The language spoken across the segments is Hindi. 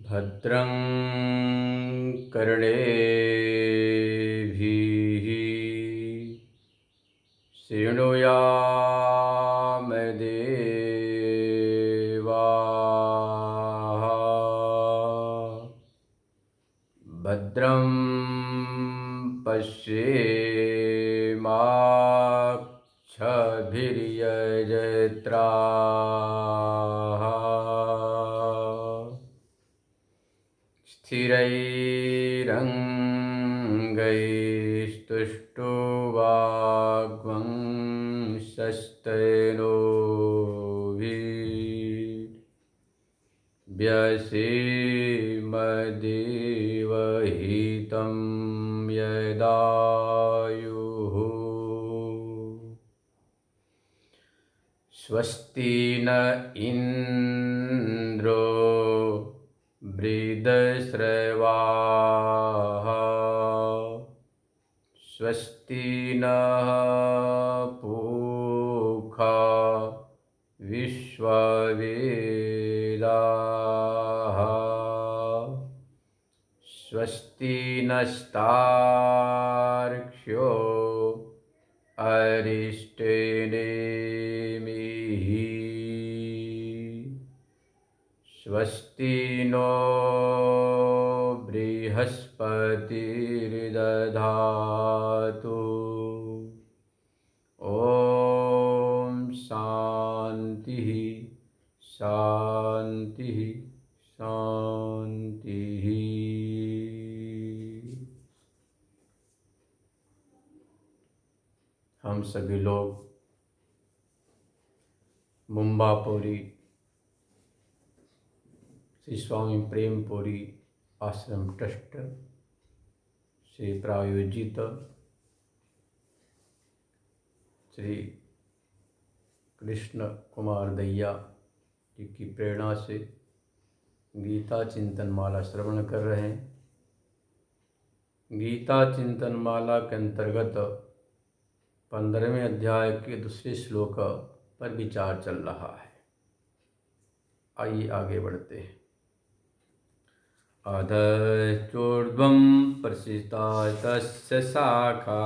भद्रं कर्णेभिः शृणुयाम देवाः भद्रं पश्येमाक्षभिर्यजत्राः स्थिरैरङ्गैस्तुष्टुवाग्वंशस्तनूभिर्व्यसेमदेवहितं यदायुः स्वस्ति न इन्द्रो वृद्धश्रवाः स्वस्ति नः पूषा विश्ववेदाः स्वस्ति नस्तार्क्ष्यो अरिष्टेनेमिः स्वस्ति नो बृहस्पतिर्दधातु ॐ शान्तिः शान्तिः शान्तिः। हम सभी लोग मुंबापुरी श्री स्वामी प्रेमपुरी आश्रम ट्रस्ट से प्रायोजित श्री कृष्ण कुमार दैया जी की प्रेरणा से गीता चिंतन माला श्रवण कर रहे हैं। गीता चिंतन माला के अंतर्गत 15वें अध्याय के दूसरे श्लोक पर विचार चल रहा है। आइए आगे बढ़ते हैं। अधश्चोर्ध्वं प्रसिता तस्य शाखा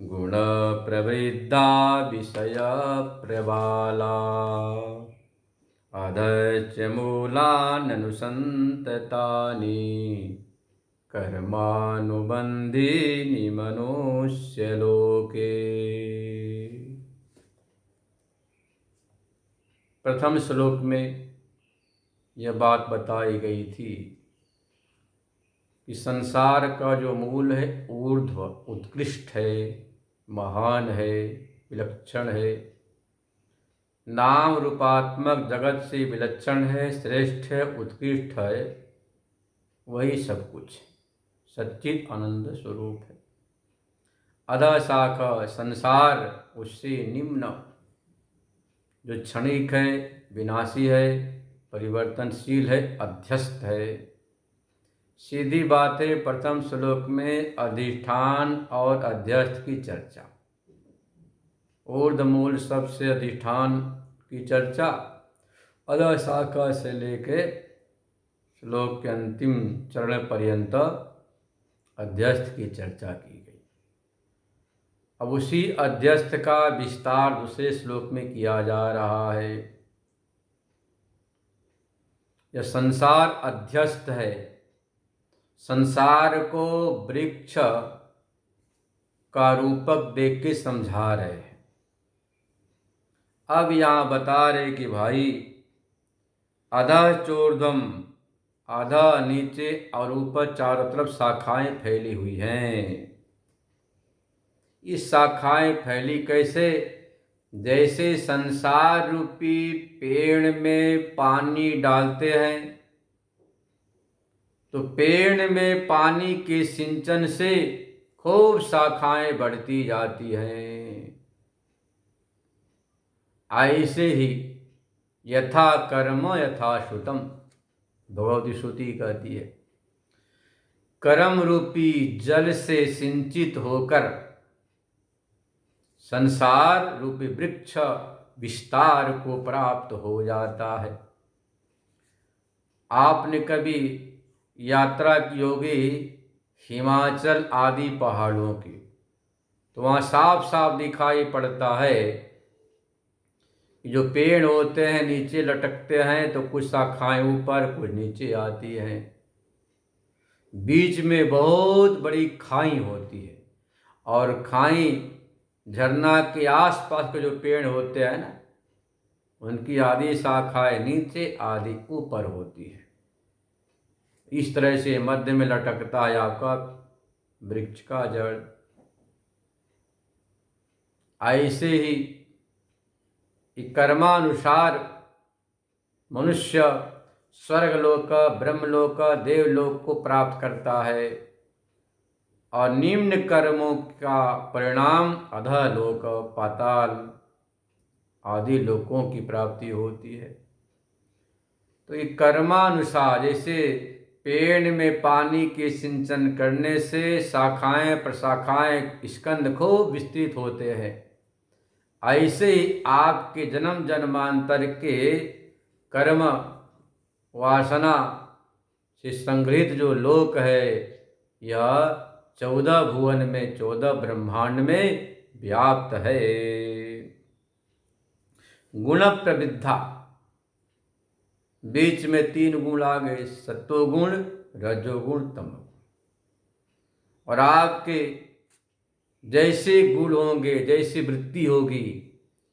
गुणप्रवृद्धा विषयप्रबाला अधश्च मूलान्यनुसन्ततानि कर्मानुबन्धीनि मनुष्यलोके। प्रथम श्लोक में यह बात बताई गई थी कि संसार का जो मूल है ऊर्ध्व उत्कृष्ट है, महान है, विलक्षण है, नाम रूपात्मक जगत से विलक्षण है, श्रेष्ठ है, उत्कृष्ट है, वही सब कुछ सच्चित आनंद स्वरूप है। अधः शाखा संसार उससे निम्न जो क्षणिक है, विनाशी है, परिवर्तनशील है, अध्यस्त है। सीधी बात है, प्रथम श्लोक में अधिष्ठान और अध्यस्त की चर्चा, ऊर्ध्वमूल सबसे अधिष्ठान की चर्चा, अधः शाखा से लेके श्लोक के अंतिम चरण पर्यंत अध्यस्त की चर्चा की गई। अब उसी अध्यस्त का विस्तार दूसरे श्लोक में किया जा रहा है। यह संसार अध्यस्त है, संसार को वृक्ष का रूपक देख के समझा रहे हैं। अब यहाँ बता रहे कि भाई अधः चोर्ध्वम, आधा नीचे और ऊपर चारों तरफ शाखाएं फैली हुई हैं। इस शाखाएं फैली कैसे? जैसे संसार रूपी पेड़ में पानी डालते हैं तो पेड़ में पानी के सिंचन से खूब शाखाएं बढ़ती जाती हैं। ऐसे ही यथा कर्म यथा श्रुतम, भगवती श्रुति कहती है, कर्म रूपी जल से सिंचित होकर संसार रूपी वृक्ष विस्तार को प्राप्त हो जाता है। आपने कभी यात्रा की होगी हिमाचल आदि पहाड़ों की, तो वहाँ साफ साफ दिखाई पड़ता है कि जो पेड़ होते हैं नीचे लटकते हैं, तो कुछ शाखाएं ऊपर कुछ नीचे आती हैं, बीच में बहुत बड़ी खाई होती है, और खाई झरना के आसपास के जो पेड़ होते हैं ना, उनकी आधी शाखाएं नीचे आधी ऊपर होती है। इस तरह से मध्य में लटकता है आपका वृक्ष का जड़। ऐसे ही कर्मानुसार मनुष्य स्वर्गलोक, ब्रह्मलोक, देवलोक को प्राप्त करता है, और निम्न कर्मों का परिणाम अधोलोक, पाताल आदि लोकों की प्राप्ति होती है। तो ये कर्मानुसार, जैसे पेड़ में पानी के सिंचन करने से शाखाएं प्रशाखाएं स्कंद खूब विस्तृत होते हैं, ऐसे ही आपके जन्म जन्मांतर के कर्म वासना से संग्रहित जो लोक है, यह 14 भुवन में 14 ब्रह्मांड में व्याप्त है। गुण प्रवृद्धा, बीच में 3 गुण आ गए, सत्वगुण, रजोगुण, तमोगुण। और आपके जैसे गुण होंगे, जैसी वृत्ति होगी,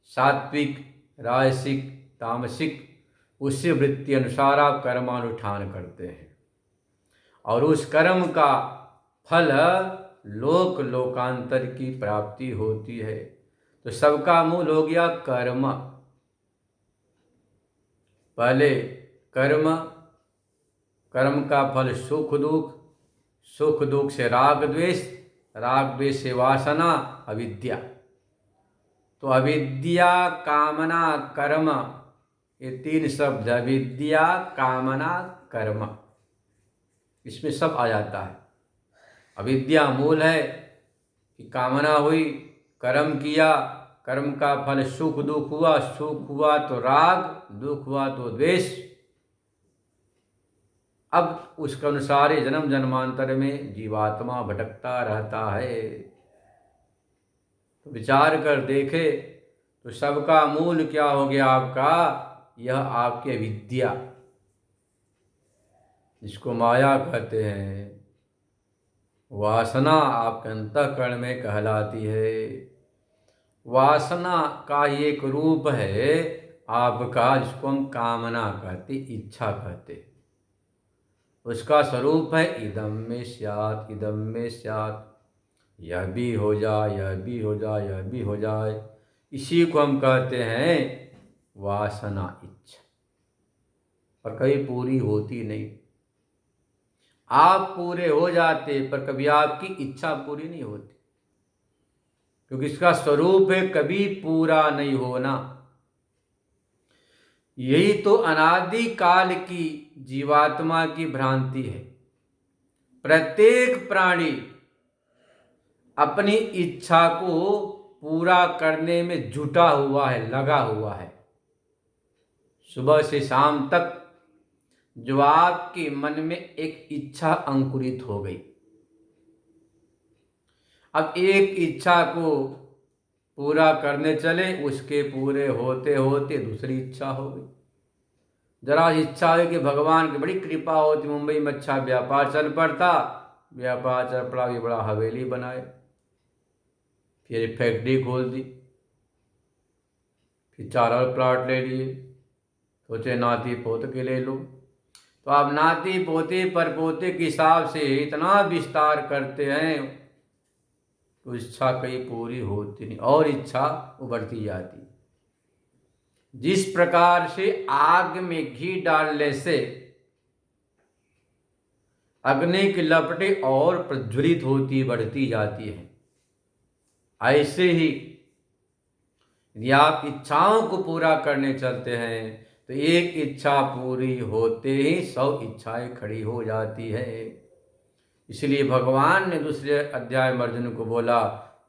सात्विक, राजसिक, तामसिक, उसी वृत्ति अनुसार आप कर्मानुष्ठान करते हैं, और उस कर्म का फल लोक लोकांतर की प्राप्ति होती है। तो सबका मूल हो गया कर्म। पहले कर्म, कर्म का फल सुख दुख, सुख दुख से राग द्वेष, राग द्वेष से वासना, अविद्या। तो अविद्या, कामना, कर्म, ये 3 शब्द, अविद्या, कामना, कर्म, इसमें सब आ जाता है। अविद्या मूल है कि कामना हुई, कर्म किया, कर्म का फल सुख दुख हुआ, सुख हुआ तो राग, दुख हुआ तो द्वेष। अब उसके अनुसार जन्म जन्मांतर में जीवात्मा भटकता रहता है। तो विचार कर देखे तो सबका मूल क्या हो गया आपका, यह आपकी अविद्या, जिसको माया कहते हैं। वासना आपके अंतःकरण में कहलाती है। वासना का एक रूप है आपका, जिसको हम कामना कहते, इच्छा कहते। उसका स्वरूप है इदम में स्यात्, इदम में स्यात्, यह भी हो जाए, यह भी हो जाए, यह भी हो जाए। इसी को हम कहते हैं वासना, इच्छा। पर कभी पूरी होती नहीं। आप पूरे हो जाते, पर कभी आपकी इच्छा पूरी नहीं होती, क्योंकि इसका स्वरूप है कभी पूरा नहीं होना। यही तो अनादि काल की जीवात्मा की भ्रांति है। प्रत्येक प्राणी अपनी इच्छा को पूरा करने में जुटा हुआ है, लगा हुआ है। सुबह से शाम तक जो आपके मन में एक इच्छा अंकुरित हो गई, अब एक इच्छा को पूरा करने चले, उसके पूरे होते होते दूसरी इच्छा हो गई। जरा इच्छा हुई कि भगवान की बड़ी कृपा होती, मुंबई में अच्छा व्यापार चल पड़ता, व्यापार चल पड़ा, भी बड़ा हवेली बनाए, फिर फैक्ट्री खोल दी, फिर 4 और प्लॉट ले लिए, सोचे नाती पोते के ले लो। तो आप नाती पोते पर पोते के हिसाब से इतना विस्तार करते हैं, तो इच्छा कहीं पूरी होती नहीं, और इच्छा उभरती जाती। जिस प्रकार से आग में घी डालने से अग्नि की लपटें और प्रज्वलित होती बढ़ती जाती हैं, ऐसे ही यदि आप इच्छाओं को पूरा करने चलते हैं, तो एक इच्छा पूरी होते ही 100 इच्छाएं खड़ी हो जाती है। इसलिए भगवान ने दूसरे अध्याय में अर्जुन को बोला,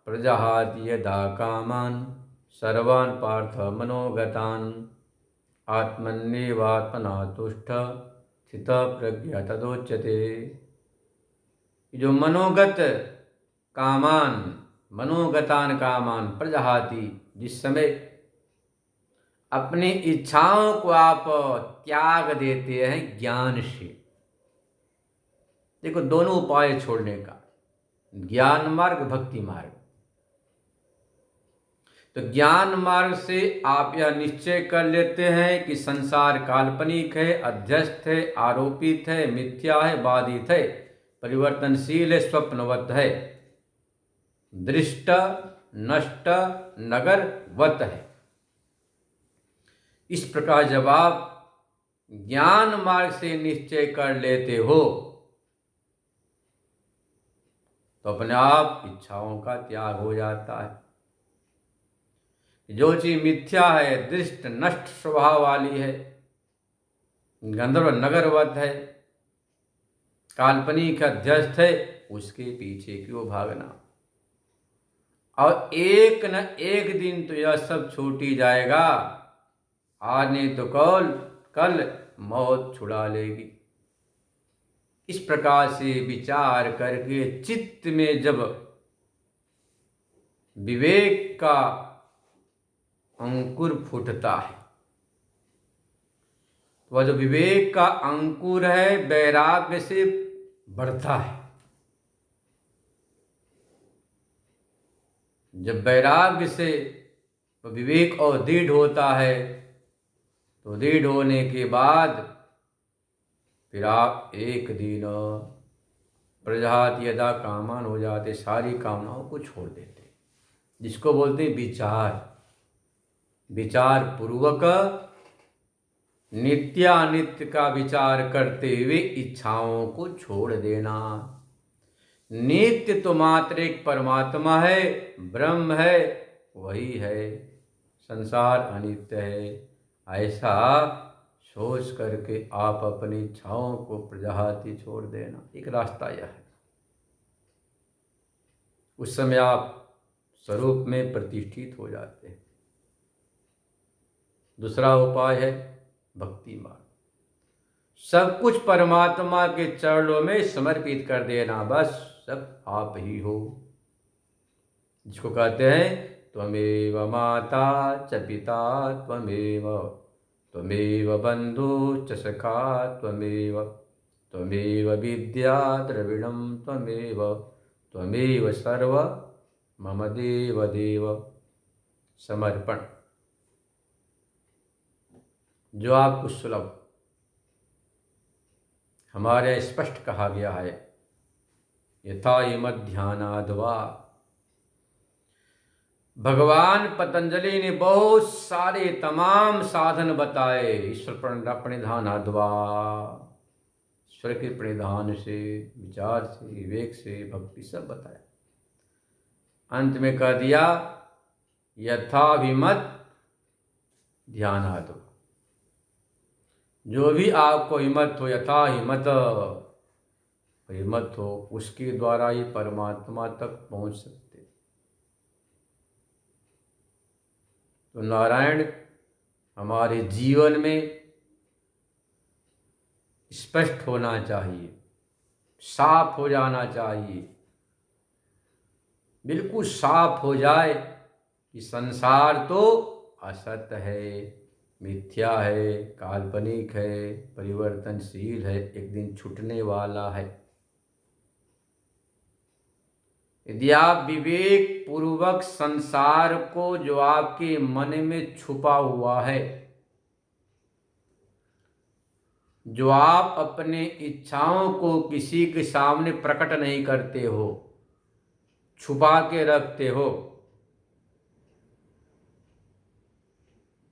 प्रजहाति यदा कामान सर्वान् पार्थ मनोगतान् आत्मन्येवात्मना तुष्ट स्थितः प्रज्ञा तदोच्यते। जो मनोगतान कामान प्रजहाति, जिस समय अपनी इच्छाओं को आप त्याग देते हैं ज्ञान से। देखो दोनों उपाय छोड़ने का, ज्ञान मार्ग, भक्ति मार्ग। तो ज्ञान मार्ग से आप यह निश्चय कर लेते हैं कि संसार काल्पनिक है, अध्यस्त है, आरोपित है, मिथ्या है, बाधित है, परिवर्तनशील है, स्वप्नवत है, दृष्ट नष्ट नगरवत है। इस प्रकार जब आप ज्ञान मार्ग से निश्चय कर लेते हो तो अपने आप इच्छाओं का त्याग हो जाता है। जो चीज मिथ्या है, दृष्ट नष्ट स्वभाव वाली है, गंधर्व नगरवत है, काल्पनिक अध्यस्त है, उसके पीछे क्यों भागना। और एक न एक दिन तो यह सब छूट ही जाएगा। आज नहीं तो कल मौत छुड़ा लेगी। इस प्रकार से विचार करके चित्त में जब विवेक का अंकुर फूटता है, वह जो विवेक का अंकुर है वैराग्य से बढ़ता है। जब वैराग्य से विवेक और दृढ़ होता है तो दृढ़ होने के बाद फिर आप एक दिन प्रजहात यदा कामान हो जाते, सारी कामनाओं को छोड़ देते, जिसको बोलते हैं विचार पूर्वक नित्यानित्य का विचार करते हुए इच्छाओं को छोड़ देना। नित्य तो मात्र एक परमात्मा है, ब्रह्म है, वही है, संसार अनित्य है, ऐसा सोच करके आप अपनी इच्छाओं को प्रजहाति छोड़ देना। एक रास्ता यह है। उस समय आप स्वरूप में प्रतिष्ठित हो जाते हैं। दूसरा उपाय है भक्ति मार्ग। सब कुछ परमात्मा के चरणों में समर्पित कर देना, बस सब आप ही हो। जिसको कहते हैं त्वमेव माता च पिता त्वमेव बंधु च सखा त्वमेव विद्या द्रविणं त्वमेव सर्व मम देव देव। समर्पण जो आपको सुलभ, हमारे स्पष्ट कहा गया है, यथा इमध्यानाद्वा। भगवान पतंजलि ने बहुत सारे तमाम साधन बताए ईश्वर प्रणिधानाद्वा, ईश्वर के प्रणिधान से, विचार से, विवेक से, भक्ति सब बताया। अंत में कह दिया यथाभिमत ध्यानाद्वा। जो भी आपको हिम्मत हो, यथा हिम्मत हो, उसके द्वारा ही परमात्मा तक पहुंच सकते। तो नारायण हमारे जीवन में स्पष्ट होना चाहिए, साफ हो जाना चाहिए, बिल्कुल साफ हो जाए कि संसार तो असत है, मिथ्या है, काल्पनिक है, परिवर्तनशील है, एक दिन छूटने वाला है। यदि आप विवेक पूर्वक संसार को, जो आपके मन में छुपा हुआ है, जो आप अपने इच्छाओं को किसी के सामने प्रकट नहीं करते हो, छुपा के रखते हो,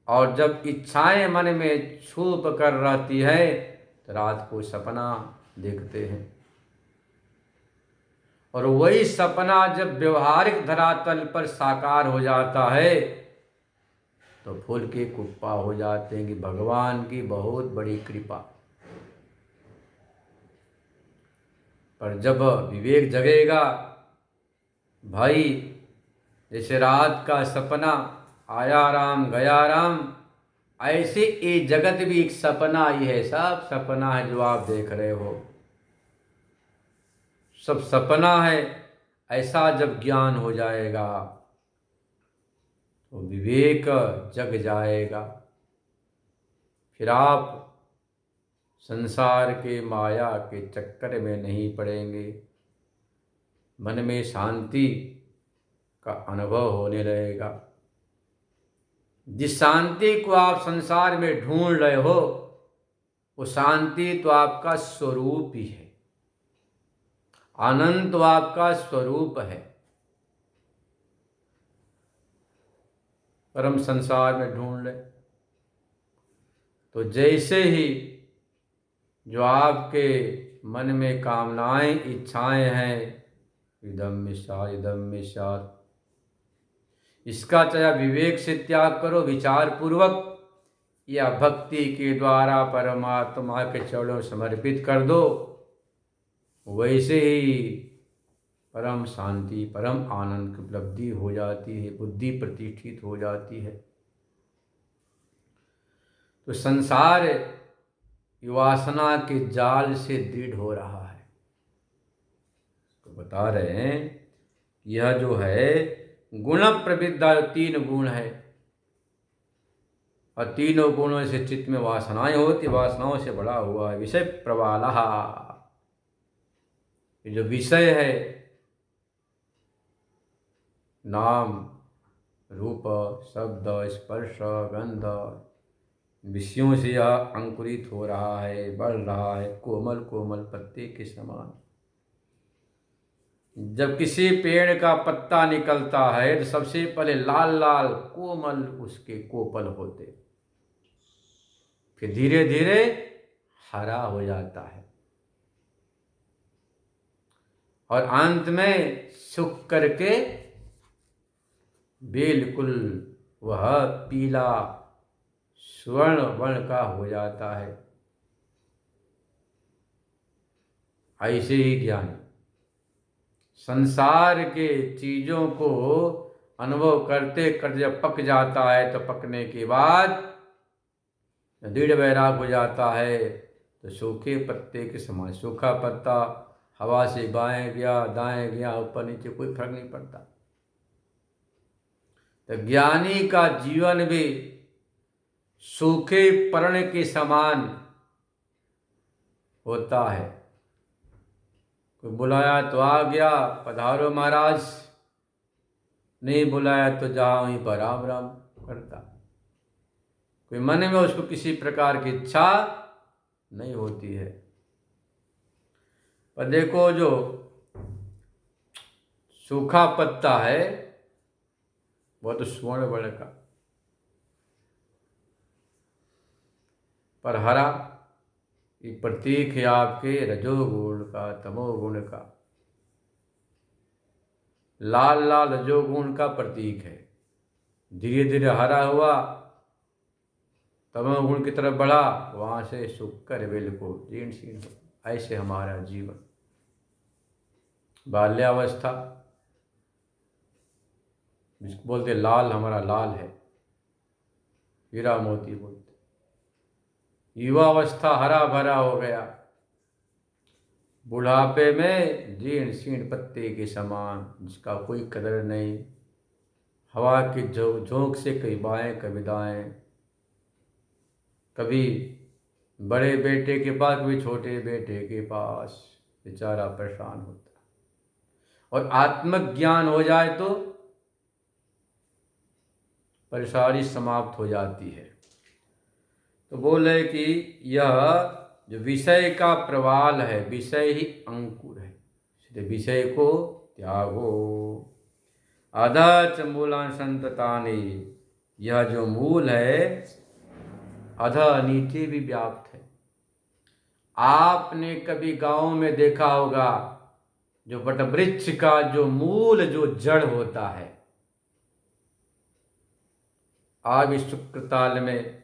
और जब इच्छाएं मन में छुप कर रहती है तो रात को सपना देखते हैं, और वही सपना जब व्यवहारिक धरातल पर साकार हो जाता है तो फूल के कुप्पा हो जाते हैं कि भगवान की बहुत बड़ी कृपा। पर जब विवेक जगेगा, भाई जैसे रात का सपना, आया राम गया राम, ऐसे ये जगत भी एक सपना ही है, सब सपना है जो आप देख रहे हो, सब सपना है। ऐसा जब ज्ञान हो जाएगा तो विवेक जग जाएगा, फिर आप संसार के माया के चक्कर में नहीं पड़ेंगे, मन में शांति का अनुभव होने लगेगा। जिस शांति को आप संसार में ढूंढ रहे हो वो शांति तो आपका स्वरूप ही है, आनंद तो आपका स्वरूप है, पर हम संसार में ढूंढ रहे। तो जैसे ही जो आपके मन में कामनाएं इच्छाएं हैं, इदम मिषाद, इसका चाहे विवेक से त्याग करो, विचार पूर्वक, या भक्ति के द्वारा परमात्मा के चरणों समर्पित कर दो, वैसे ही परम शांति परम आनंद की उपलब्धि हो जाती है, बुद्धि प्रतिष्ठित हो जाती है। तो संसार वासना के जाल से दृढ़ हो रहा है। तो बता रहे हैं यह जो है गुण प्रविद्या, 3 गुण है, और तीनों गुणों से चित्त में वासनाएं होती, वासनाओं से बड़ा हुआ है विषय प्रवालः। ये जो विषय है, नाम रूप शब्द स्पर्श गंध, विषयों से यह अंकुरित हो रहा है, बढ़ रहा है, कोमल कोमल पत्ते के समान। जब किसी पेड़ का पत्ता निकलता है तो सबसे पहले लाल लाल कोमल उसके कोपल होते, फिर धीरे धीरे हरा हो जाता है, और अंत में सूख करके बिल्कुल वह पीला स्वर्ण वर्ण का हो जाता है। ऐसे ही ज्ञान संसार के चीजों को अनुभव करते करते जब पक जाता है, तो पकने के बाद दृढ़ वैराग हो जाता है, तो सूखे पत्ते के समान, सूखा पत्ता हवा से बाएं गया दाएं गया ऊपर नीचे कोई फर्क नहीं पड़ता। तो ज्ञानी का जीवन भी सूखे पर्ण के समान होता है। कोई बुलाया तो आ गया, पधारो महाराज, नहीं बुलाया तो जहाँ वहीं पर राम राम करता। कोई मन में उसको किसी प्रकार की इच्छा नहीं होती है। पर देखो जो सूखा पत्ता है वह तो स्वर्ण वर्ण का, पर हरा ये प्रतीक है आपके रजोगुण का, तमोगुण का। लाल लाल रजोगुण का प्रतीक है, धीरे धीरे हरा हुआ, तमोगुण की तरफ बढ़ा, वहां से सूख कर बिल्कुल जीर्ण शीर्ण हो। ऐसे हमारा जीवन, बाल्यावस्था जिसको बोलते लाल, हमारा लाल है, हीरा मोती बोलते। युवावस्था हरा भरा हो गया, बुढ़ापे में जीर्ण शीर्ण पत्ते के समान, जिसका कोई कदर नहीं, हवा की झोंक से कभी बाएं कभी दाएं, कभी बड़े बेटे के पास कभी छोटे बेटे के पास, बेचारा परेशान होता है। और आत्मज्ञान हो जाए तो परेशानी समाप्त हो जाती है। तो बोले कि यह जो विषय का प्रवाल है, विषय ही अंकुर है, इसलिए विषय को त्यागो। अधच मूलान संततानि, यह जो मूल है अध नीचे भी व्याप्त है। आपने कभी गांव में देखा होगा जो वटवृक्ष का जो मूल जो जड़ होता है, आज इस शुक्रताल में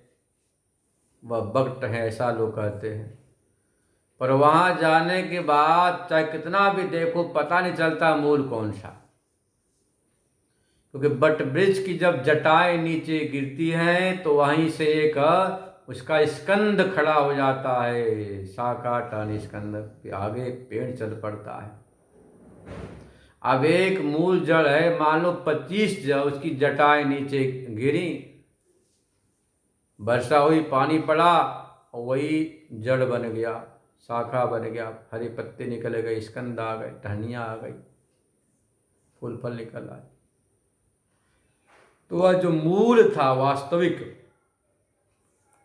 वह बट है ऐसा लोग कहते हैं, पर वहां जाने के बाद चाहे कितना भी देखो पता नहीं चलता मूल कौन सा, क्योंकि बट वृक्ष की जब जटाएं नीचे गिरती हैं तो वहीं से एक उसका स्कंद खड़ा हो जाता है, शाखा टहनी स्कंद, फिर आगे पेड़ चल पड़ता है। अब एक मूल जड़ है, मान लो 25 जड़, उसकी जटाएं नीचे गिरी, वर्षा हुई, पानी पड़ा और वही जड़ बन गया, शाखा बन गया, हरे पत्ते निकल गए, स्कंद आ गए, टहनियाँ आ गई, फूल फल निकल आए। तो वह जो मूल था वास्तविक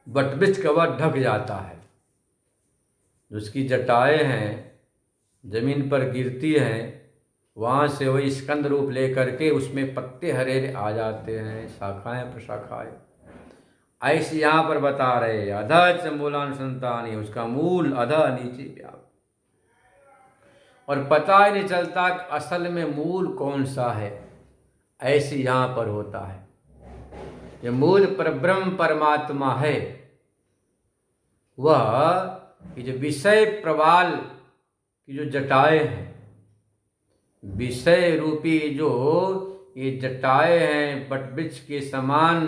वटवृक्ष का, वह ढक जाता है। उसकी जटाएं हैं जमीन पर गिरती हैं, वहाँ से वही स्कंद रूप लेकर के उसमें पत्ते हरे आ जाते हैं, शाखाएं प्रशाखाएं। ऐसे यहाँ पर बता रहे अधः च मूलानुसंतानी, उसका मूल अधः नीचे व्याप्त, और पता ही नहीं चलता कि असल में मूल कौन सा है। ऐसे यहाँ पर होता है, ये मूल परब्रह्म परमात्मा है, वह ये जो विषय प्रवाल की जो जटाएं हैं, विषय रूपी जो ये जटाएं हैं वटवृक्ष के समान,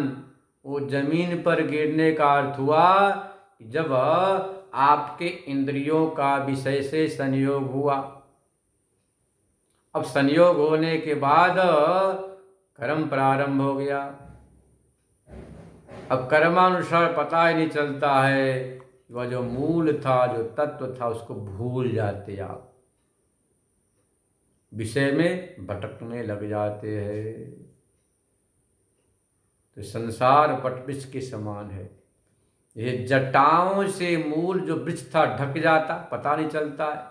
वो जमीन पर गिरने का अर्थ हुआ जब आपके इंद्रियों का विषय से संयोग हुआ। अब संयोग होने के बाद कर्म प्रारंभ हो गया। अब कर्मानुसार पता ही नहीं चलता है, वह जो मूल था, जो तत्व था, उसको भूल जाते आप, विषय में भटकने लग जाते हैं। तो संसार वटवृक्ष के समान है, ये जटाओं से मूल जो वृक्ष था ढक जाता, पता नहीं चलता है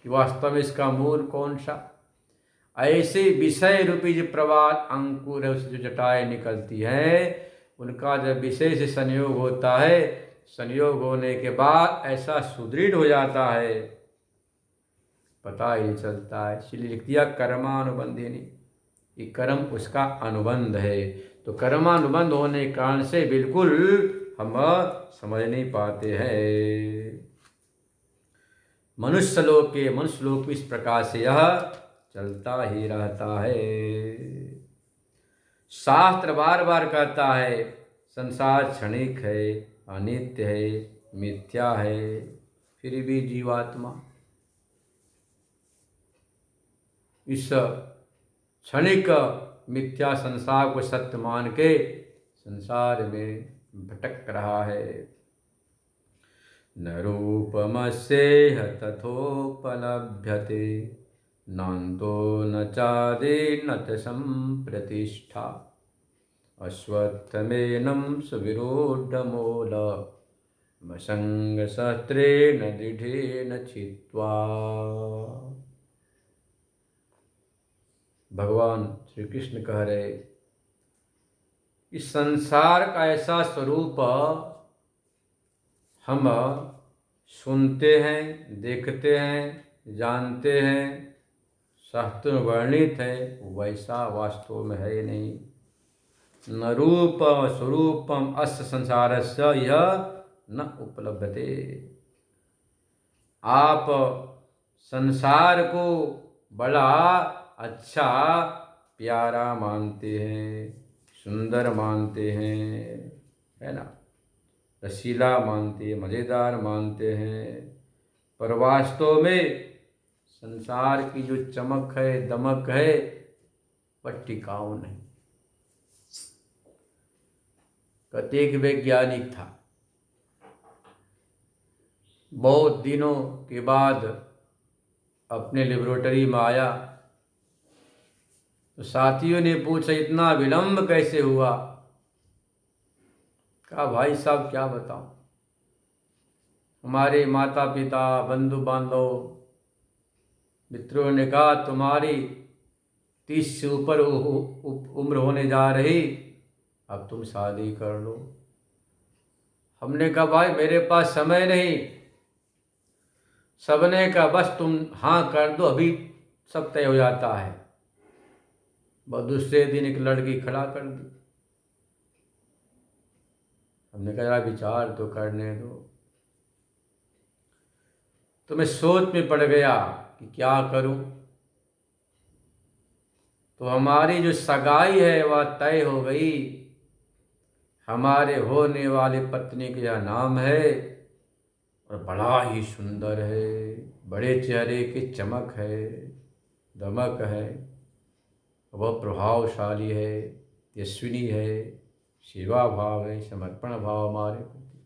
कि वास्तव में इसका मूल कौन सा। ऐसे विषय रूपी जो प्रवाल अंकुर है, उससे जो जटाएं निकलती हैं, उनका जब विषय से संयोग होता है, संयोग होने के बाद ऐसा सुदृढ़ हो जाता है, पता ही नहीं चलता है। इसलिए लिख दिया कर्मानुबंधिनी, कि कर्म उसका अनुबंध है। तो कर्मानुबंध होने के कारण से बिल्कुल हम समझ नहीं पाते हैं। मनुष्य लोक इस प्रकार से यह चलता ही रहता है। शास्त्र बार बार कहता है संसार क्षणिक है, अनित्य है, मिथ्या है, फिर भी जीवात्मा इस क्षणिक मिथ्या संसार को सत्य मान के संसार में भटक रहा है। न रूपमस्येह तथोपलभ्यते, नान्तो न चादि न च संप्रतिष्ठा, अश्वत्थमेनं सुविरूढमूल, मसंगशस्त्रेण दृढेन छित्त्वा। भगवान श्री कृष्ण कह रहे, इस संसार का ऐसा स्वरूप हम सुनते हैं, देखते हैं, जानते हैं, शास्त्र में वर्णित है, वैसा वास्तव में है नहीं। न रूप स्वरूपम अस्य संसारस्य यह न उपलभ्यते। आप संसार को बड़ा अच्छा प्यारा मानते हैं, सुंदर मानते हैं, है ना, रसीला मानते हैं, मज़ेदार मानते हैं, पर वास्तव में संसार की जो चमक है, दमक है, वह टिकाऊ नहीं। कहते एक वैज्ञानिक था, बहुत दिनों के बाद अपने लेबोरेटरी में आया, तो साथियों ने पूछा इतना विलंब कैसे हुआ। कहा भाई साहब क्या बताऊं, हमारे माता पिता, बंधु बांधव, मित्रों ने कहा तुम्हारी 30 से ऊपर उम्र होने जा रही, अब तुम शादी कर लो। हमने कहा भाई मेरे पास समय नहीं। सबने कहा बस तुम हाँ कर दो, अभी सब तय हो जाता है। बस दूसरे दिन एक लड़की खड़ा कर दी। हमने कहा विचार तो करने दो। तो मैं सोच में पड़ गया कि क्या करूं। तो हमारी जो सगाई है वह तय हो गई। हमारे होने वाले पत्नी का यह नाम है और बड़ा ही सुंदर है, बड़े चेहरे की चमक है, दमक है, वह प्रभावशाली है, यशस्विनी है, सेवा भाव है, समर्पण भाव हमारे प्रति।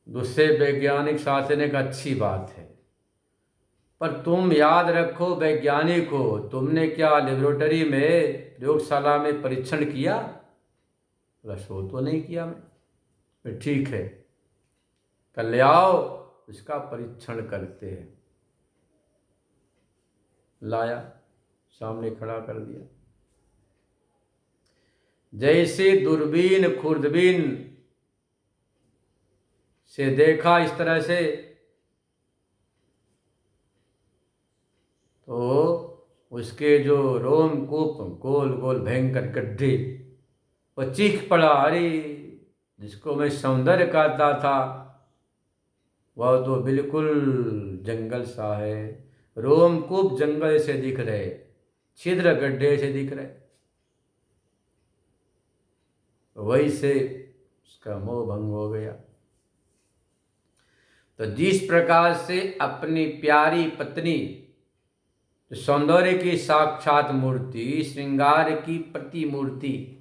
दूसरे वैज्ञानिक शास्त्र ने कहा अच्छी बात है, पर तुम याद रखो वैज्ञानिक हो, तुमने क्या लेबोरेटरी में प्रयोगशाला में परीक्षण किया? बोला सो तो नहीं किया मैं। ठीक है, कल ले आओ, उसका परीक्षण करते हैं। लाया, सामने खड़ा कर दिया। जैसे दूरबीन खुर्दबीन से देखा इस तरह से, तो उसके जो रोमकूप गोल गोल भयंकर गड्ढे, वो चीख पड़ा, अरे जिसको मैं सौंदर्य कहता था वह तो बिल्कुल जंगल सा है। रोमकूप जंगल से दिख रहे, छिद्र गड्ढे से दिख रहे। वही से उसका मोह भंग हो गया। तो जिस प्रकार से अपनी प्यारी पत्नी, सौंदर्य की साक्षात मूर्ति, श्रृंगार की प्रतिमूर्ति,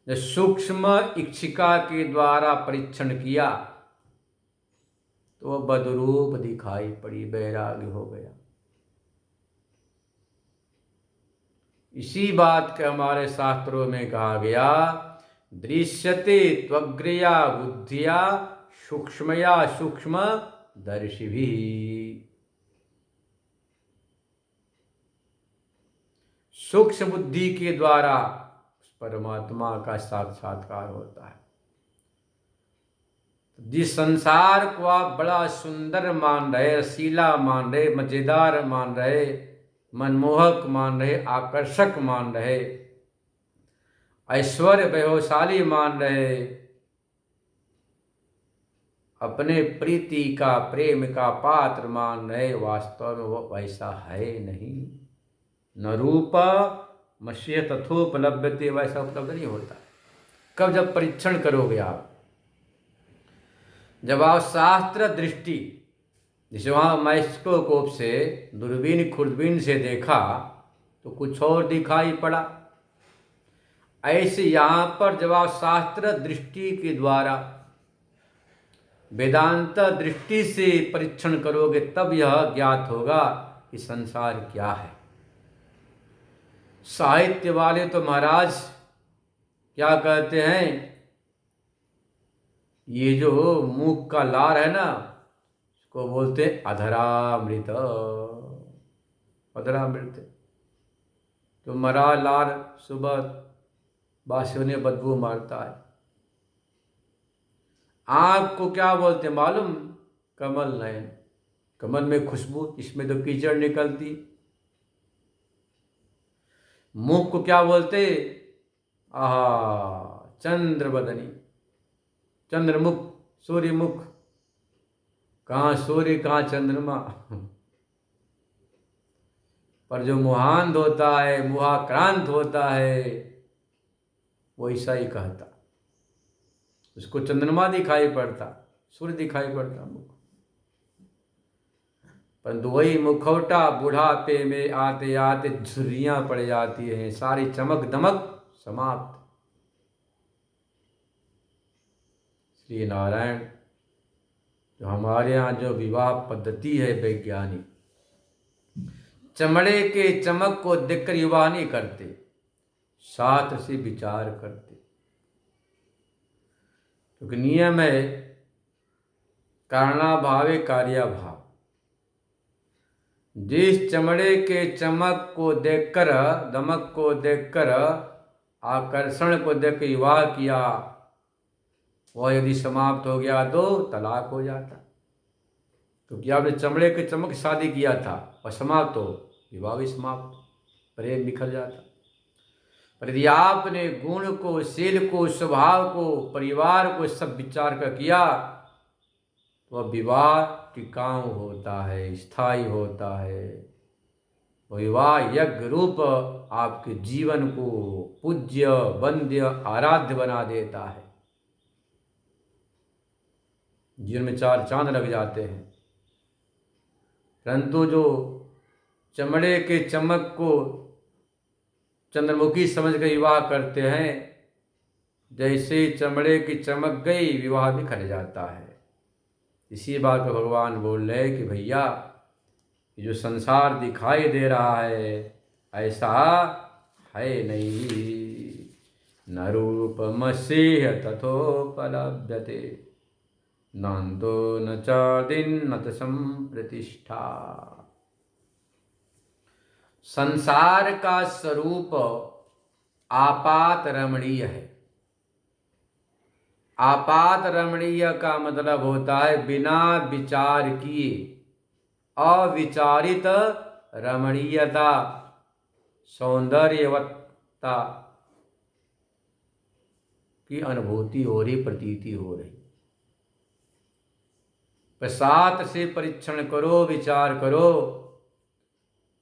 सूक्ष्म इच्छिका के द्वारा परीक्षण किया तो वह बदरूप दिखाई पड़ी, वैराग्य हो गया। इसी बात के हमारे शास्त्रों में कहा गया, दृश्यते त्वग्रया बुद्धिया सूक्ष्मया सूक्ष्म दर्शिभिः। सूक्ष्म बुद्धि के द्वारा परमात्मा का साक्षात्कार होता है। जिस संसार को आप बड़ा सुंदर मान रहे, रसीला मान रहे, मजेदार मान रहे, मनमोहक मान रहे, आकर्षक मान रहे, ऐश्वर्य वैभवशाली मान रहे, अपने प्रीति का, प्रेम का पात्र मान रहे, वास्तव में वो वैसा है नहीं। न रूपा मश्य तथोपलब्धते, वैसा उपलब्ध नहीं होता। कब? जब परीक्षण करोगे आप, जब आप शास्त्र दृष्टि, जैसे वहाँ माइक्रोस्कोप से, दूरबीन खुर्दबीन से देखा तो कुछ और दिखाई पड़ा, ऐसे यहाँ पर जब आप शास्त्र दृष्टि के द्वारा, वेदांत दृष्टि से परीक्षण करोगे तब यह ज्ञात होगा कि संसार क्या है। साहित्य वाले तो महाराज क्या कहते हैं, ये जो मूक का लार है ना, उसको बोलते अधरामृत। अधरामृत तो मरा लार सुबह बासियों ने बदबू मारता है। आँख को क्या बोलते मालूम? कमल नयन। कमल में खुशबू, इसमें तो कीचड़ निकलती। मुख को क्या बोलते? आहा, चंद्र बदनी, चंद्रमुख, सूर्यमुख। कहाँ सूर्य कहाँ चंद्रमा। पर जो मुहांध होता है, मुहाक्रांत होता है, वो ऐसा ही कहता, उसको चंद्रमा दिखाई पड़ता, सूर्य दिखाई पड़ता मुख। परंतु वही मुखौटा बुढ़ापे में आते आते झुर्रियां पड़ जाती हैं, सारी चमक दमक समाप्त। श्री नारायण, जो हमारे यहाँ जो विवाह पद्धति है वैज्ञानिक, चमड़े के चमक को देखकर विवाह नहीं करते, शास्त्र से विचार करते। क्योंकि नियम है कारणाभावे कार्याभाव। जिस चमड़े के चमक को देखकर, दमक को देखकर, आकर्षण को देख विवाह किया, वह यदि समाप्त हो गया तो तलाक हो जाता। क्योंकि आपने चमड़े के चमक शादी किया था और समाप्त हो, विवाह भी समाप्त, प्रेम बिखर जाता। पर यदि आपने गुण को, शील को, स्वभाव को, परिवार को सब विचार कर किया, तो वह विवाह टिकाऊ होता है, स्थायी होता है। विवाह यज्ञ रूप आपके जीवन को पूज्य, वंद्य, आराध्य बना देता है। जीवन में चार चांद लग जाते हैं। परंतु जो चमड़े के चमक को चंद्रमुखी समझ कर विवाह करते हैं, जैसे चमड़े की चमक गई विवाह भी खट जाता है। इसी बात को भगवान बोल रहे कि भैया ये जो संसार दिखाई दे रहा है ऐसा है नहीं। न रूपमस्येह तथोपलभ्यते नान्तो न चादिन्न च संप्रतिष्ठा। संसार का स्वरूप आपात रमणीय है। आपात रमणीय का मतलब होता है बिना विचार किए अविचारित रमणीयता, सौंदर्यवत्ता की अनुभूति हो रही, प्रतीति हो रही। प्रसाद से परीक्षण करो, विचार करो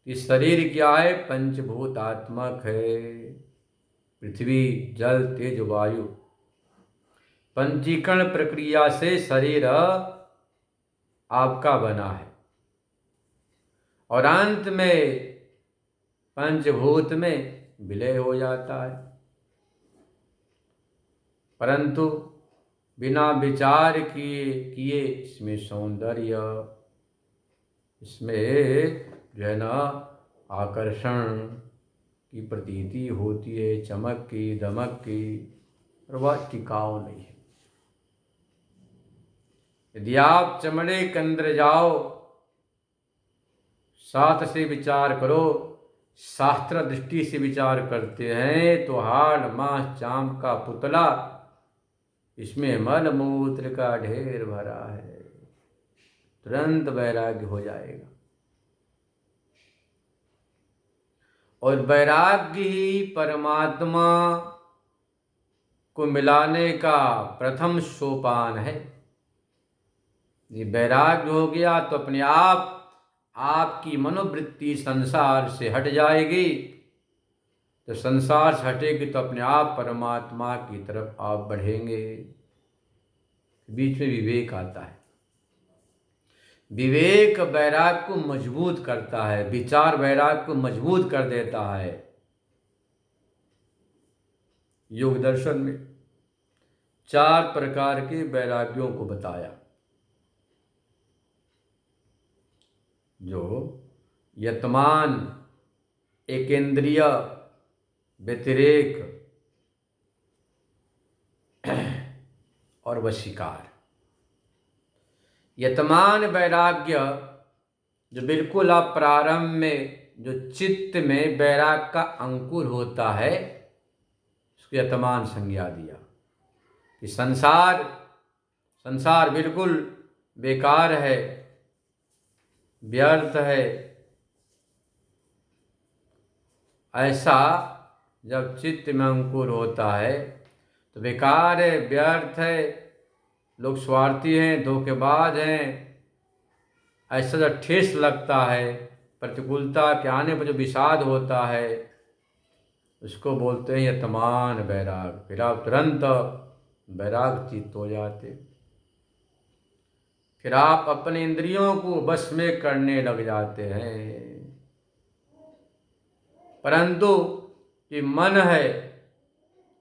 कि शरीर क्या है, पंचभूतात्मक है। पृथ्वी, जल, तेज, वायु। पंचीकरण प्रक्रिया से शरीर आपका बना है और अंत में पंचभूत में विलय हो जाता है। परंतु बिना विचार किए इसमें सौंदर्य, इसमें जो है ना आकर्षण की प्रतीति होती है, चमक की, दमक की, और वह टिकाऊ नहीं है। यदि आप चमड़े के अंदर जाओ, साथ से विचार करो, शास्त्र दृष्टि से विचार करते हैं तो हाड़ मांस चाम का पुतला, इसमें मल मूत्र का ढेर भरा है, तुरंत वैराग्य हो जाएगा। और वैराग्य ही परमात्मा को मिलाने का प्रथम सोपान है। ये वैराग्य हो गया तो अपने आप आपकी मनोवृत्ति संसार से हट जाएगी। तो संसार से हटेगी तो अपने आप परमात्मा की तरफ आप बढ़ेंगे। बीच में विवेक आता है। विवेक वैराग्य को मजबूत करता है, विचार वैराग्य को मजबूत कर देता है। योग दर्शन में 4 प्रकार के वैराग्यों को बताया, जो यतमान, एकेंद्रिय, व्यतिरेक और वशीकार। यतमान वैराग्य जो बिल्कुल आप प्रारंभ में जो चित्त में वैराग का अंकुर होता है, उसको यतमान संज्ञा दिया कि संसार बिल्कुल बेकार है, व्यर्थ है। ऐसा जब चित्त में अंकुर होता है तो बेकार है, व्यर्थ है, लोग स्वार्थी हैं, धोखेबाज हैं, ऐसा जब ठेस लगता है, प्रतिकूलता के आने पर जो विषाद होता है, उसको बोलते हैं यतमान वैराग। फिर आप तुरंत वैराग चित्त हो जाते। फिर आप अपने इंद्रियों को वश में करने लग जाते हैं। परंतु ये मन है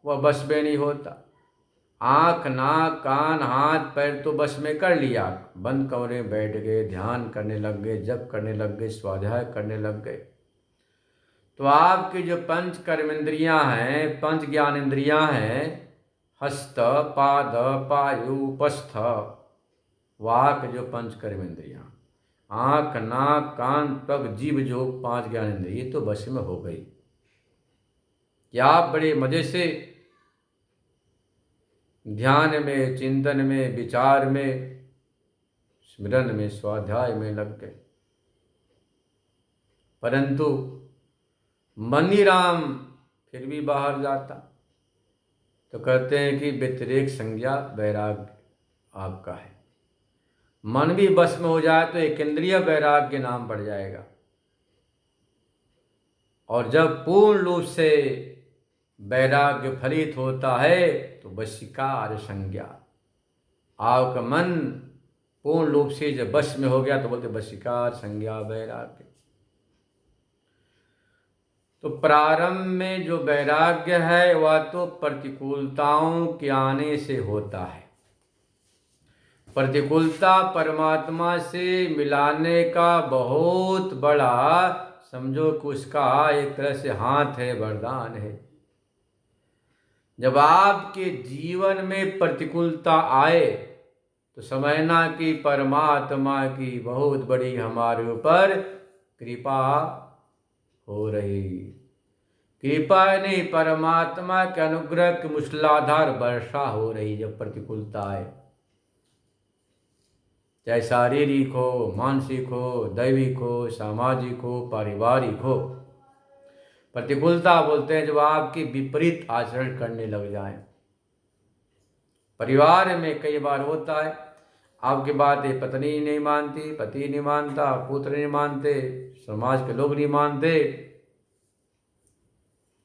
वह वश में नहीं होता। आँख, नाक, कान, हाथ, पैर तो वश में कर लिया, बंद कमरे में बैठ गए, ध्यान करने लग गए, जप करने लग गए, स्वाध्याय करने लग गए, तो आपकी जो पंच कर्मेंद्रियां हैं, पंच ज्ञान इंद्रियां हैं, हस्त, पाद, पायु, उपस्थ, वाक, जो पंच कर्मेंद्रियां, आँख, नाक, कान, त्वक, जीभ, जो 5 ज्ञान इंद्रिय तो वश में हो गई। क्या आप बड़े मजे से ध्यान में, चिंतन में, विचार में, स्मरण में, स्वाध्याय में लग गए, परंतु मनीराम फिर भी बाहर जाता। तो कहते हैं कि व्यतिरेक संज्ञा वैराग आपका है। मन भी बस में हो जाए तो एक इंद्रिय वैराग्य नाम पड़ जाएगा। और जब पूर्ण रूप से वैराग्य फलित होता है तो वशीकार संज्ञा। आपका मन पूर्ण रूप से जब बस में हो गया तो बोलते वशीकार संज्ञा वैराग्य। तो प्रारंभ में जो वैराग्य है वह तो प्रतिकूलताओं के आने से होता है। प्रतिकूलता परमात्मा से मिलाने का बहुत बड़ा, समझो कि उसका एक तरह से हाथ है, वरदान है। जब आपके जीवन में प्रतिकूलता आए तो समझना कि परमात्मा की बहुत बड़ी हमारे ऊपर कृपा हो रही। कृपा नहीं, परमात्मा के अनुग्रह की मूसलाधार वर्षा हो रही। जब प्रतिकूलता आए, चाहे शारीरिक हो, मानसिक हो, दैविक हो, सामाजिक हो, पारिवारिक हो, प्रतिकूलता बोलते हैं जब आपके विपरीत आचरण करने लग जाएं। परिवार में कई बार होता है, आपकी बातें पत्नी नहीं मानती, पति नहीं मानता, पुत्र नहीं मानते, समाज के लोग नहीं मानते,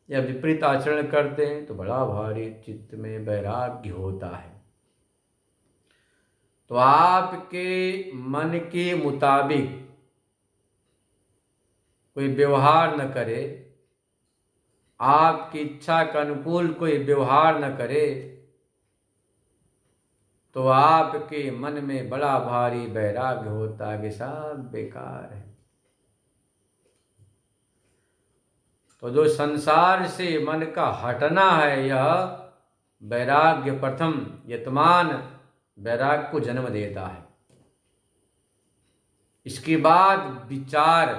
या विपरीत आचरण करते हैं तो बड़ा भारी चित्त में वैराग्य होता है। तो आपके मन के मुताबिक कोई व्यवहार न करे, आपकी इच्छा के अनुकूल कोई व्यवहार न करे, तो आपके मन में बड़ा भारी वैराग्य होता है कि सब बेकार है। तो जो संसार से मन का हटना है, यह वैराग्य प्रथम यतमान वैराग्य को जन्म देता है। इसके बाद विचार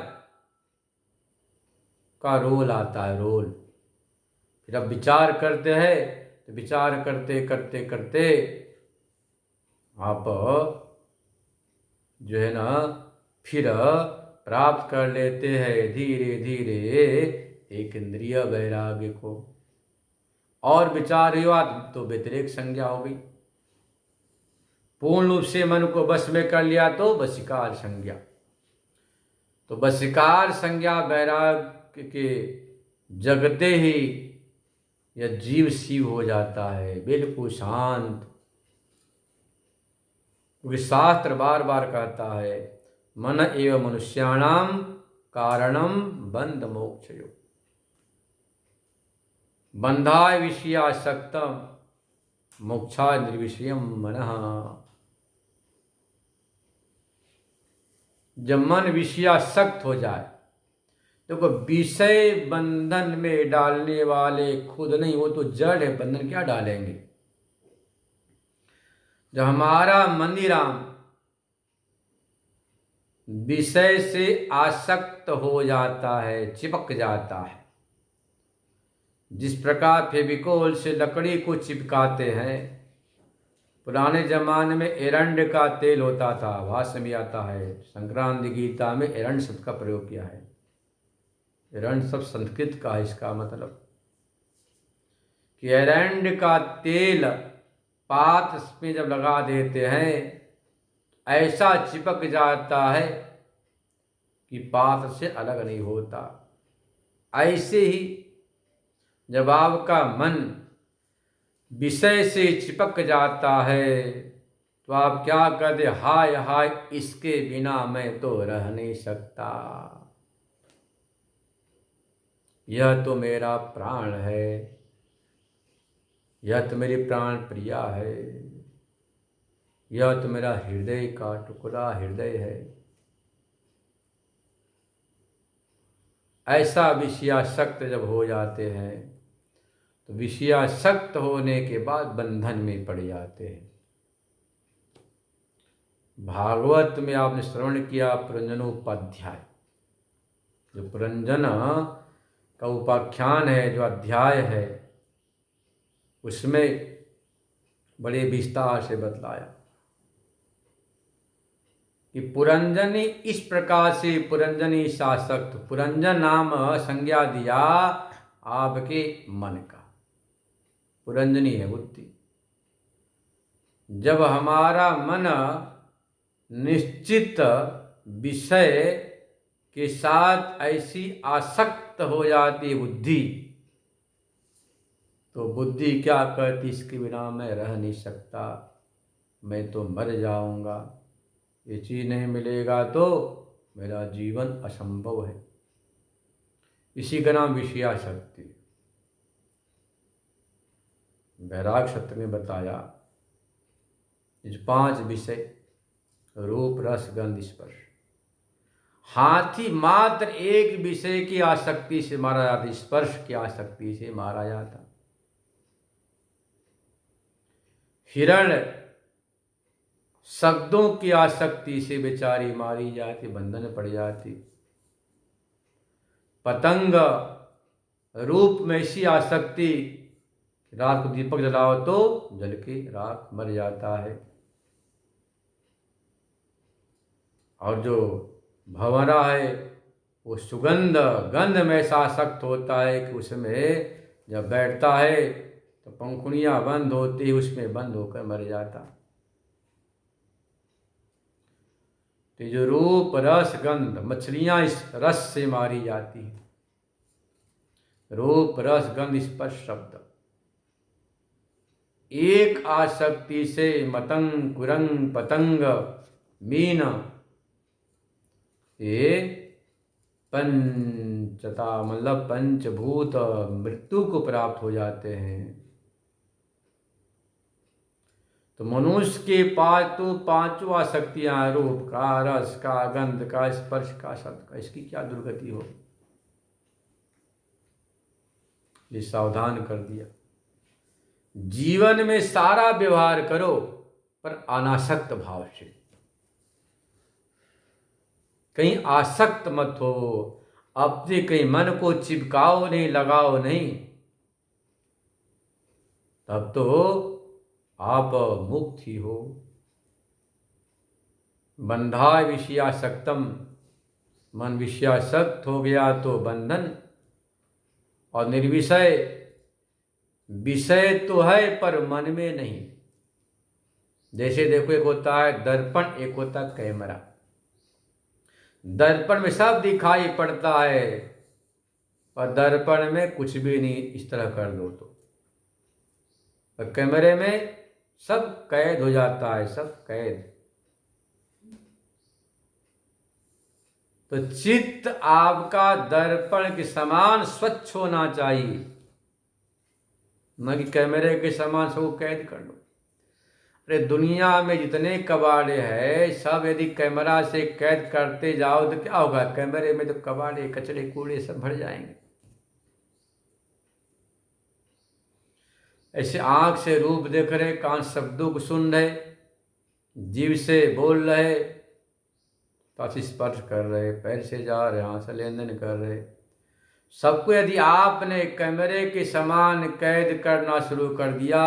का रोल आता है, रोल। फिर अब विचार करते हैं तो विचार करते करते करते आप जो है ना फिर प्राप्त कर लेते हैं धीरे धीरे एक इंद्रिय वैराग्य को। और विचार हुआ तो व्यतिरेक संज्ञा हो गई। पूर्ण रूप से मन को वश में कर लिया तो वशीकार संज्ञा। तो वशीकार संज्ञा वैराग्य के जगते ही यह जीव शिव हो जाता है, बिल्कुल शांत। क्योंकि शास्त्र बार बार कहता है मन एव मनुष्याणाम कारणम बंध मोक्षयो। बंधाय विषयासक्तम मोक्षाय निर्विषयम मनः। जब मन विषयासक्त हो जाए तो विषय बंधन में डालने वाले खुद नहीं, वो तो जड़ है, बंधन क्या डालेंगे। जब हमारा मंदिराम विषय से आसक्त हो जाता है, चिपक जाता है, जिस प्रकार फेविकोल से लकड़ी को चिपकाते हैं। पुराने जमाने में एरंड का तेल होता था, भाष्य में आता है, संक्रांति गीता में एरंड शब्द का प्रयोग किया है। एरंड शब्द संस्कृत का है, इसका मतलब कि एरंड का तेल पात में जब लगा देते हैं ऐसा चिपक जाता है कि पात से अलग नहीं होता। ऐसे ही जब आपका मन विषय से चिपक जाता है तो आप क्या कहते, हाय हाय इसके बिना मैं तो रह नहीं सकता, यह तो मेरा प्राण है, यह तो मेरी प्राण प्रिया है, यह तो मेरा हृदय का टुकड़ा हृदय है। ऐसा विषयासक्त जब हो जाते हैं तो विषयासक्त होने के बाद बंधन में पड़ जाते हैं। भागवत में आपने श्रवण किया पुरंजनोपाध्याय, जो पुरंजन का उपाख्यान है, जो अध्याय है, उसमें बड़े विस्तार से बतलाया कि पुरंजनी इस प्रकार से पुरंजनी शासक्त, पुरंजन नाम संज्ञा दिया आपके मन का, पुरंजनी है बुद्धि। जब हमारा मन निश्चित विषय के साथ ऐसी आसक्त हो जाती बुद्धि, तो बुद्धि क्या कहती, इसके बिना मैं रह नहीं सकता, मैं तो मर जाऊंगा, ये चीज़ नहीं मिलेगा तो मेरा जीवन असंभव है। इसी का नाम विषयाशक्ति। वैराग सत्र में बताया इस 5 विषय, रूप रस गंध स्पर्श। हाथी मात्र एक विषय की आसक्ति से मारा जाता, स्पर्श की आसक्ति से मारा जाता। हिरण शब्दों की आसक्ति से बेचारी मारी जाती, बंधन पड़ जाती। पतंग रूप में ऐसी आसक्ति, रात को दीपक जलाओ तो जल के रात मर जाता है। और जो भंवरा है वो सुगंध गंध में ऐसा आसक्त होता है कि उसमें जब बैठता है तो पंखुड़ियां बंद होती, उसमें बंद होकर मर जाता। तो जो रूप रस गंध, मछलियां इस रस से मारी जाती हैं। रूप रस गंध स्पर्श शब्द, एक आसक्ति से मतंग कुरंग पतंग मीन, ये पंचता मतलब पंचभूत मृत्यु को प्राप्त हो जाते हैं। तो मनुष्य के पास तो 5 आसक्तियां, रूप का, रस का, गंध का, स्पर्श का, शब्द का, इसकी क्या दुर्गति हो, ये सावधान कर दिया। जीवन में सारा व्यवहार करो पर अनासक्त भाव से, कहीं आसक्त मत हो, अपने कहीं मन को चिपकाओ नहीं, लगाओ नहीं, तब तो आप मुक्त ही हो। बंधा विषयासक्तम, मन विषयासक्त हो गया तो बंधन। और निर्विषय, विषय तो है पर मन में नहीं। जैसे देखो, एक होता है दर्पण, एक होता है कैमरा। दर्पण में सब दिखाई पड़ता है पर दर्पण में कुछ भी नहीं, इस तरह कर दो तो। और कैमरे में सब कैद हो जाता है, सब कैद। तो चित्त आपका दर्पण के समान स्वच्छ होना चाहिए, न कि कैमरे के समान सबको कैद कर लो। अरे दुनिया में जितने कबाड़े हैं सब यदि कैमरा से कैद करते जाओ तो क्या होगा, कैमरे में तो कबाड़े कचरे कूड़े सब भर जाएंगे। ऐसे आंख से रूप देख रहे, कान शब्दों को सुन रहे, जीव से बोल रहे, त्वचा से स्पर्श कर रहे, पैर से जा रहे, हाथ से लेन देन कर रहे, सबको यदि आपने कैमरे के समान कैद करना शुरू कर दिया,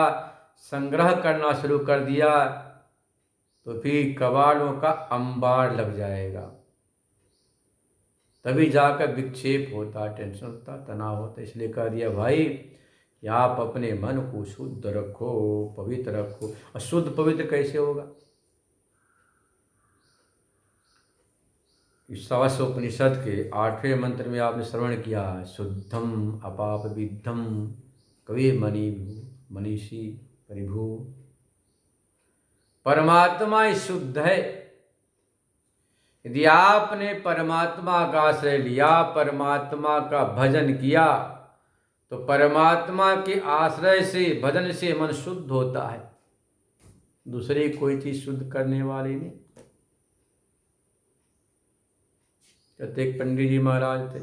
संग्रह करना शुरू कर दिया, तो फिर कबाड़ों का अंबार लग जाएगा। तभी जाकर विक्षेप होता, टेंशन होता, तनाव होता। इसलिए कह दिया भाई कि आप अपने मन को शुद्ध रखो, पवित्र रखो। और शुद्ध पवित्र कैसे होगा? सवास्योपनिषद के 8वें मंत्र में आपने श्रवण किया, शुद्धम अपाप विद्धम कवि मनीषी परिभू। परमात्मा ही शुद्ध है। यदि आपने परमात्मा का आश्रय लिया, परमात्मा का भजन किया, तो परमात्मा के आश्रय से, भजन से मन शुद्ध होता है। दूसरी कोई चीज शुद्ध करने वाली नहीं। एक पंडित जी महाराज थे,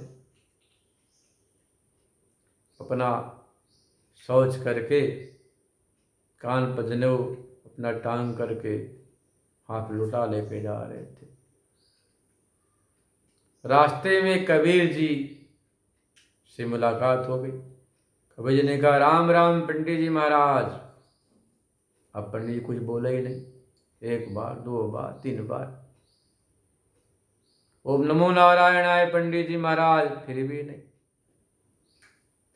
अपना शौच करके कान पर जनेऊ अपना टांग करके हाथ लुटा लेके जा रहे थे। रास्ते में कबीर जी से मुलाकात हो गई। कबीर जी ने कहा, राम राम पंडित जी महाराज। अब पंडित जी कुछ बोले ही नहीं। 1 बार 2 बार 3 बार, ओम नमो नारायणाय पंडित जी महाराज, फिर भी नहीं।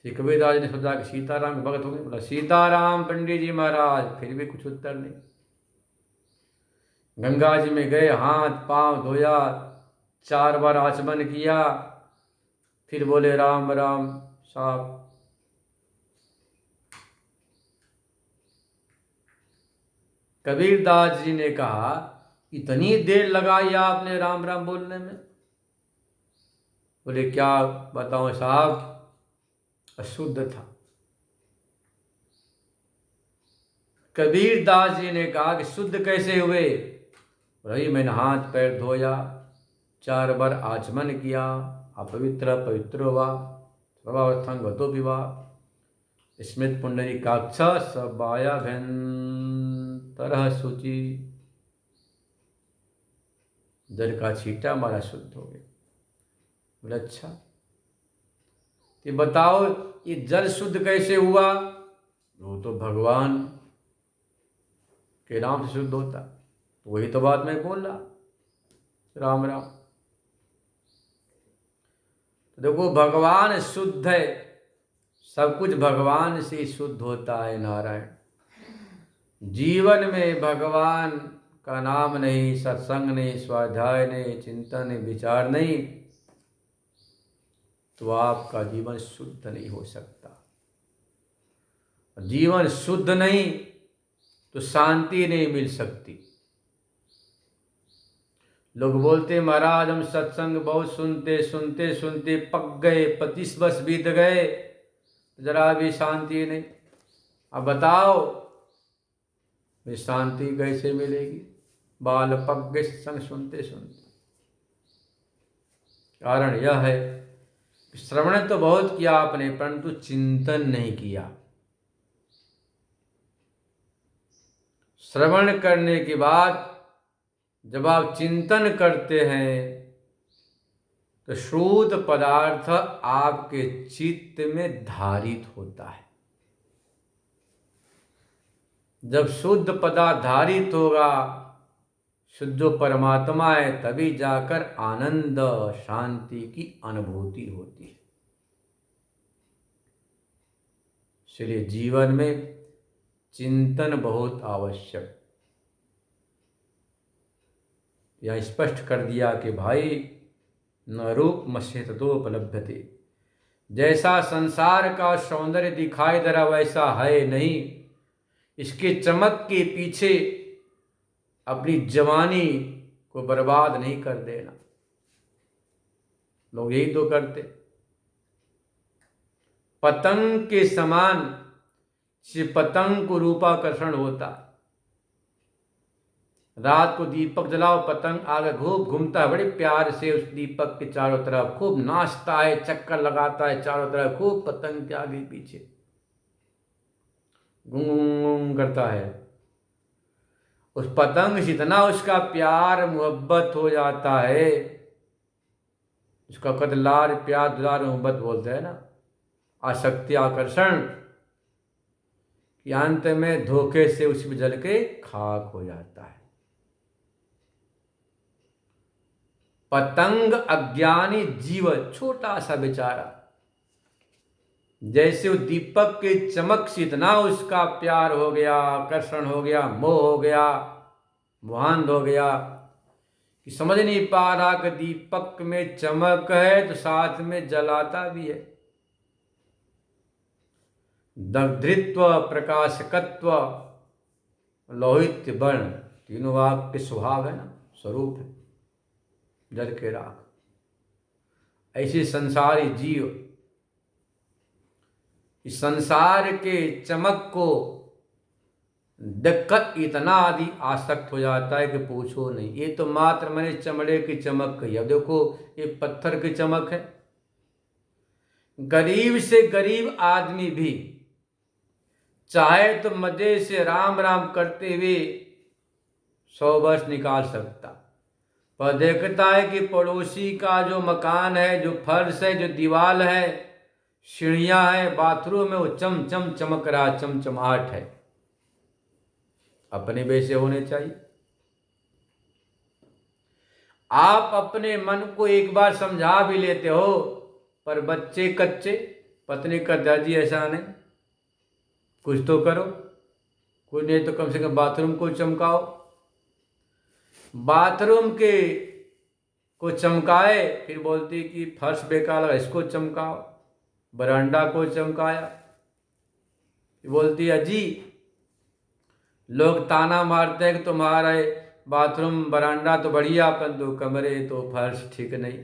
श्री कबीरदास ने सोचा कि सीताराम के भगत हो गए, बोला सीताराम पंडित जी महाराज, फिर भी कुछ उत्तर नहीं। गंगा जी में गए, हाथ पांव धोया, 4 बार आचमन किया, फिर बोले राम राम साहब। कबीरदास जी ने कहा, इतनी देर लगाई आपने राम राम बोलने में? बोले क्या बताऊं साहब, अशुद्ध था। कबीरदास जी ने कहा कि शुद्ध कैसे हुए? भाई मैंने हाथ पैर धोया, 4 बार आचमन किया, अपवित्र पवित्र हुआ, सर्वावस्थांगतो विवाह, स्मृत पुंडरीकाक्ष सबायाभ्यंतरः शुचि, जल का छींटा हमारा शुद्ध हो गया। बोले अच्छा, ये बताओ ये जल शुद्ध कैसे हुआ? वो तो भगवान के नाम से शुद्ध होता, वही तो बात मैं बोल रहा, राम राम। तो देखो भगवान शुद्ध है, सब कुछ भगवान से शुद्ध होता है नारायण। जीवन में भगवान का नाम नहीं, सत्संग नहीं, स्वाध्याय नहीं, चिंतन नहीं, विचार नहीं, तो आपका जीवन शुद्ध नहीं हो सकता। जीवन शुद्ध नहीं तो शांति नहीं मिल सकती। लोग बोलते महाराज हम सत्संग बहुत सुनते सुनते सुनते पक गए, 25 वर्ष बीत गए, जरा भी शांति नहीं। अब बताओ ये शांति कैसे मिलेगी? बाल पक गए सत्संग सुनते सुनते। कारण यह है, श्रवण तो बहुत किया आपने, परंतु चिंतन नहीं किया। श्रवण करने के बाद जब आप चिंतन करते हैं तो शुद्ध पदार्थ आपके चित्त में धारित होता है। जब शुद्ध पदार्थ धारित होगा, शुद्ध जो परमात्मा है, तभी जाकर आनंद शांति की अनुभूति होती है। इसलिए जीवन में चिंतन बहुत आवश्यक। यह स्पष्ट कर दिया कि भाई न रूप मस्य ततोपलभ्यते, जैसा संसार का सौंदर्य दिखाई दे रहा वैसा है नहीं। इसके चमक के पीछे अपनी जवानी को बर्बाद नहीं कर देना। लोग यही तो करते। पतंग के समान से पतंग को रूपाकर्षण होता। रात को दीपक जलाओ, पतंग आगे खूब घूमता है, बड़े प्यार से उस दीपक के चारों तरफ खूब नाचता है, चक्कर लगाता है चारों तरफ, खूब पतंग के आगे पीछे गुंग गुंग करता है। उस पतंग से इतना उसका प्यार मोहब्बत हो जाता है, उसका कतलार प्यार दुलार मोहब्बत बोलते हैं ना, आसक्ति आकर्षण, कि अंत में धोखे से उसमें जल के खाक हो जाता है। पतंग अज्ञानी जीव, छोटा सा बेचारा, जैसे वो दीपक के चमक से इतना उसका प्यार हो गया, आकर्षण हो गया, मोह हो गया, मोहांध हो गया कि समझ नहीं पा रहा कि दीपक में चमक है तो साथ में जलाता भी है। दग्धृत्व, प्रकाशकत्व, लोहित वर्ण, तीनों आपके स्वभाव है ना, स्वरूप है, जल के राख। ऐसे संसारी जीव इस संसार के चमक को देखकर इतना आदि आसक्त हो जाता है कि पूछो नहीं। ये तो मात्र मैंने चमड़े की चमक कही, अब देखो ये पत्थर की चमक है। गरीब से गरीब आदमी भी चाहे तो मजे से राम राम करते हुए 100 वर्ष निकाल सकता, पर देखता है कि पड़ोसी का जो मकान है, जो फर्श है, जो दीवार है, सीढ़ियां है, बाथरूम में, वो चम चम चमक रहा, चमचमाहट है। अपने वैसे होने चाहिए। आप अपने मन को एक बार समझा भी लेते हो, पर बच्चे कच्चे, पत्नी का दादी ऐसा नहीं, कुछ तो करो, कुछ नहीं तो कम से कम बाथरूम को चमकाओ। बाथरूम के को चमकाए, फिर बोलती कि फर्श बेकार लगा इसको चमकाओ, बरांडा को चमकाया, बोलती अजी लोग ताना मारते हैं कि तुम्हारा बाथरूम बरांडा तो बढ़िया परंतु कमरे तो फर्श ठीक नहीं।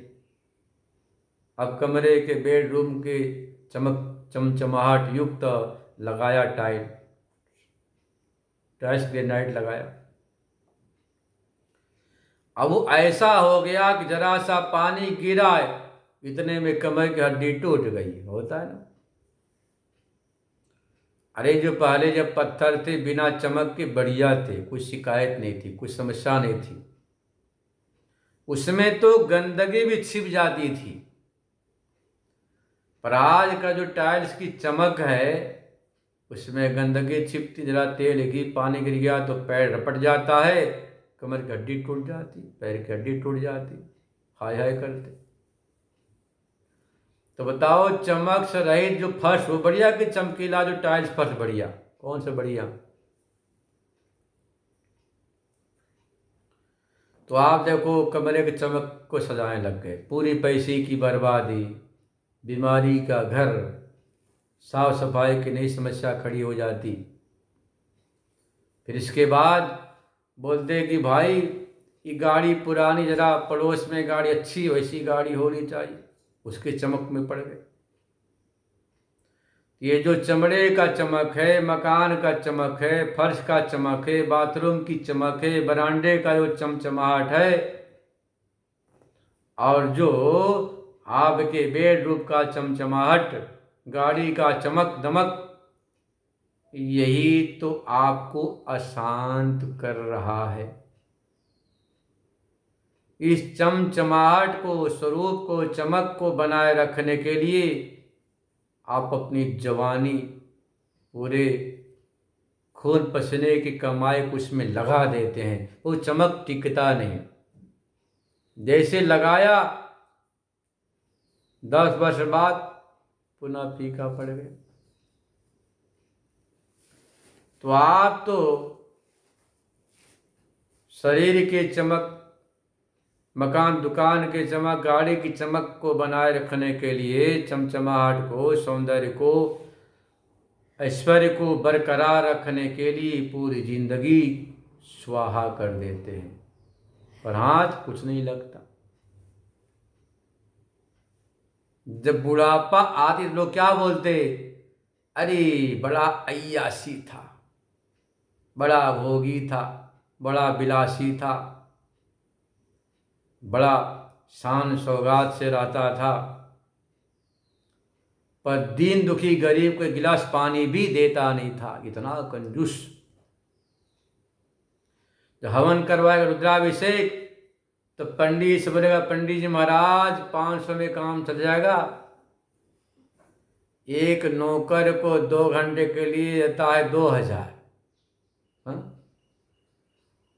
अब कमरे के बेडरूम के चमचमाहट युक्त लगाया टाइल्स ग्रेनाइट लगाया। अब वो ऐसा हो गया कि जरा सा पानी गिरा इतने में कमर की हड्डी टूट गई। होता है ना। अरे जो पहले जब पत्थर थे बिना चमक के बढ़िया थे, कुछ शिकायत नहीं थी, कुछ समस्या नहीं थी, उसमें तो गंदगी भी छिप जाती थी। पर आज का जो टाइल्स की चमक है उसमें गंदगी छिपती, जरा तेल घी पानी गिर गया तो पैर रपट जाता है, कमर की हड्डी टूट जाती, पैर की हड्डी टूट जाती, हाय हाय करते। तो बताओ चमक से रहित जो फर्श वो बढ़िया कि चमकीला जो टाइल्स फर्श बढ़िया? कौन सा बढ़िया? तो आप देखो कमरे के चमक को सजाने लग गए, पूरी पैसे की बर्बादी, बीमारी का घर, साफ सफाई की नई समस्या खड़ी हो जाती। फिर इसके बाद बोलते कि भाई ये गाड़ी पुरानी, जरा पड़ोस में गाड़ी अच्छी वैसी गाड़ी होनी चाहिए, उसके चमक में पड़ गए। ये जो चमड़े का चमक है, मकान का चमक है, फर्श का चमक है, बाथरूम की चमक है, बरांडे का जो चमचमाहट है, और जो आपके बेडरूम का चमचमाहट, गाड़ी का चमक दमक, यही तो आपको अशांत कर रहा है। इस चमचमाहट को, स्वरूप को, चमक को बनाए रखने के लिए आप अपनी जवानी, पूरे खून पसीने की कमाई को उसमें लगा देते हैं, वो चमक टिकता नहीं। जैसे लगाया 10 वर्ष बाद पुनः फीका पड़ गए। तो आप तो शरीर के चमक, मकान दुकान के चमक, गाड़ी की चमक को बनाए रखने के लिए, चमचमाहट को, सौंदर्य को, ऐश्वर्य को बरकरार रखने के लिए पूरी जिंदगी स्वाहा कर देते हैं, पर हाथ कुछ नहीं लगता। जब बुढ़ापा आती तो लोग क्या बोलते? अरे बड़ा अय्यासी था, बड़ा भोगी था, बड़ा विलासी था, बड़ा शान सौगात से रहता था, पर दीन दुखी गरीब को एक गिलास पानी भी देता नहीं था, इतना कंजूस। जब हवन करवाएगा रुद्राभिषेक तो पंडित से बोलेगा पंडित जी महाराज 500 में काम चल जाएगा। एक नौकर को 2 घंटे के लिए देता है 2000।